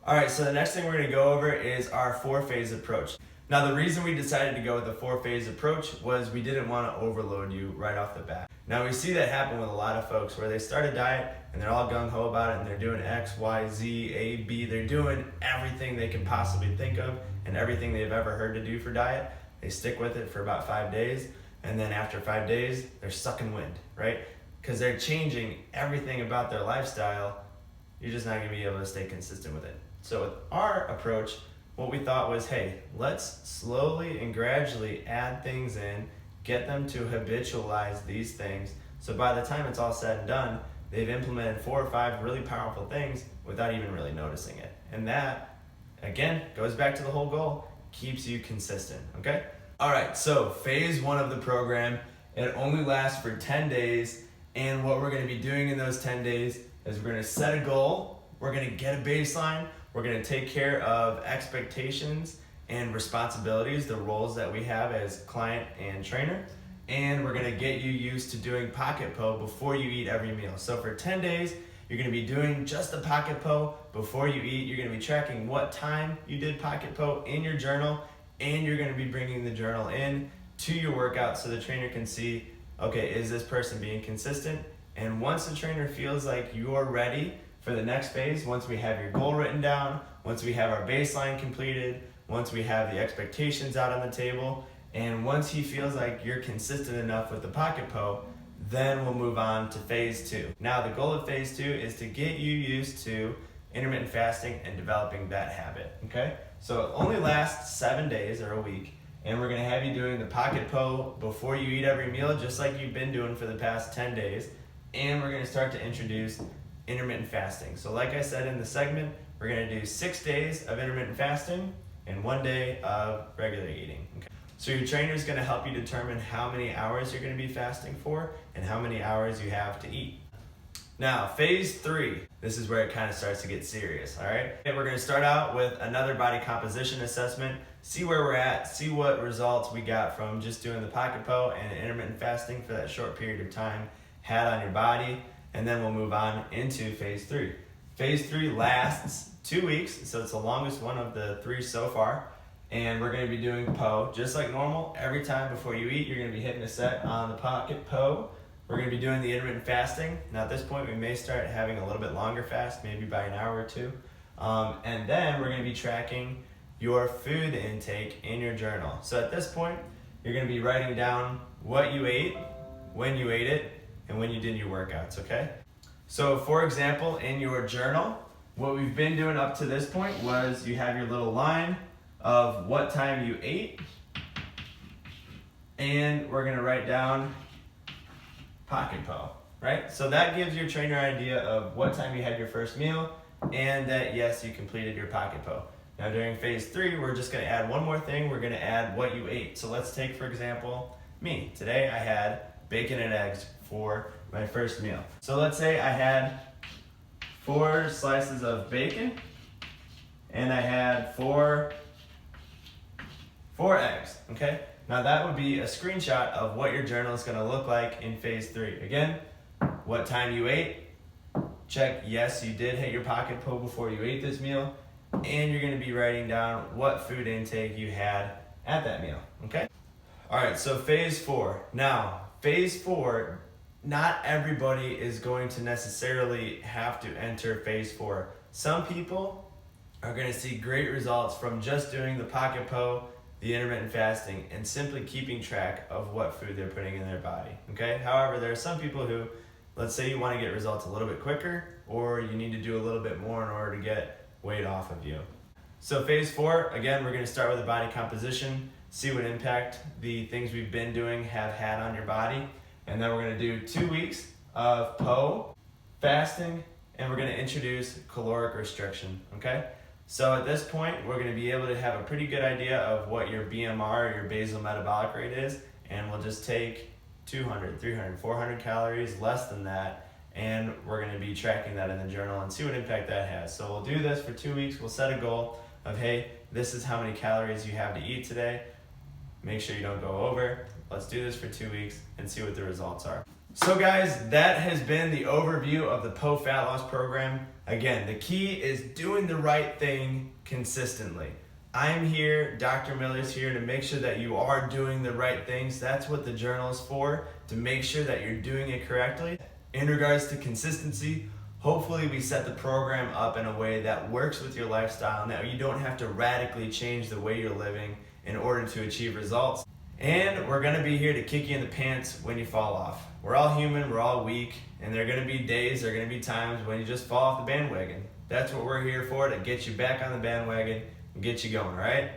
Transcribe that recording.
All right, so the next thing we're gonna go over is our 4-phase approach. Now, the reason we decided to go with the 4-phase approach was we didn't want to overload you right off the bat. Now, we see that happen with a lot of folks where they start a diet and they're all gung-ho about it and they're doing X, Y, Z, A, B. They're doing everything they can possibly think of and everything they've ever heard to do for diet. They stick with it for about 5 days, and then after 5 days, they're sucking wind, right? Because they're changing everything about their lifestyle. You're just not gonna be able to stay consistent with it. So with our approach, what we thought was, hey, let's slowly and gradually add things in, get them to habitualize these things. So by the time it's all said and done, they've implemented 4 or 5 really powerful things without even really noticing it. And that, again, goes back to the whole goal, keeps you consistent, okay? All right, so phase 1 of the program, it only lasts for 10 days. And what we're gonna be doing in those 10 days is we're gonna set a goal, we're gonna get a baseline, we're gonna take care of expectations and responsibilities, the roles that we have as client and trainer, and we're gonna get you used to doing pocket POE before you eat every meal. So for 10 days, you're gonna be doing just the pocket POE before you eat. You're gonna be tracking what time you did pocket POE in your journal, and you're gonna be bringing the journal in to your workout so the trainer can see, okay, is this person being consistent? And once the trainer feels like you're ready for the next phase, once we have your goal written down, once we have our baseline completed, once we have the expectations out on the table, and once he feels like you're consistent enough with the pocket POE, then we'll move on to phase 2. Now, the goal of phase 2 is to get you used to intermittent fasting and developing that habit, okay? So it only lasts 7 days or a week, and we're gonna have you doing the pocket POE before you eat every meal, just like you've been doing for the past 10 days, and we're gonna start to introduce intermittent fasting. So like I said in the segment, we're gonna do 6 days of intermittent fasting and 1 day of regular eating. Okay. So your trainer is gonna help you determine how many hours you're gonna be fasting for and how many hours you have to eat. Now, phase 3, this is where it kind of starts to get serious, all right? We're gonna start out with another body composition assessment, see where we're at, see what results we got from just doing the pocket POE and intermittent fasting for that short period of time had on your body, and then we'll move on into phase 3. Phase 3 lasts 2 weeks, so it's the longest one of the 3 so far, and we're gonna be doing POE just like normal. Every time before you eat, you're gonna be hitting a set on the pocket POE. We're gonna be doing the intermittent fasting. Now at this point, we may start having a little bit longer fast, maybe by an hour or 2. And then we're gonna be tracking your food intake in your journal. So at this point, you're gonna be writing down what you ate, when you ate it, and when you did your workouts, okay? So for example, in your journal, what we've been doing up to this point was you have your little line of what time you ate, and we're gonna write down pocket POE, right? So that gives your trainer an idea of what time you had your first meal and that yes, you completed your pocket POE. Now during phase 3, we're just gonna add one more thing. We're gonna add what you ate. So let's take, for example, me. Today I had bacon and eggs for my first meal. So let's say I had 4 slices of bacon and I had 4 eggs, okay? Now that would be a screenshot of what your journal is gonna look like in phase 3. Again, what time you ate, check yes, you did hit your pocket POE before you ate this meal, and you're gonna be writing down what food intake you had at that meal, okay? All right, so phase 4. Now, phase 4, not everybody is going to necessarily have to enter phase 4. Some people are gonna see great results from just doing the pocket POE, the intermittent fasting, and simply keeping track of what food they're putting in their body, okay? However, there are some people who, let's say you wanna get results a little bit quicker, or you need to do a little bit more in order to get weight off of you. So phase 4, again, we're gonna start with the body composition, see what impact the things we've been doing have had on your body, and then we're gonna do 2 weeks of POE, fasting, and we're gonna introduce caloric restriction, okay? So at this point, we're gonna be able to have a pretty good idea of what your BMR, or your basal metabolic rate is, and we'll just take 200, 300, 400 calories, less than that, and we're gonna be tracking that in the journal and see what impact that has. So we'll do this for 2 weeks. We'll set a goal of, hey, this is how many calories you have to eat today. Make sure you don't go over. Let's do this for 2 weeks and see what the results are. So guys, that has been the overview of the POE Fat Loss Program. Again, the key is doing the right thing consistently. I'm here, Dr. Miller's here to make sure that you are doing the right things. That's what the journal is for, to make sure that you're doing it correctly. In regards to consistency, hopefully we set the program up in a way that works with your lifestyle and that you don't have to radically change the way you're living in order to achieve results. And we're gonna be here to kick you in the pants when you fall off. We're all human, we're all weak, and there are gonna be days, there are gonna be times when you just fall off the bandwagon. That's what we're here for, to get you back on the bandwagon and get you going, all right?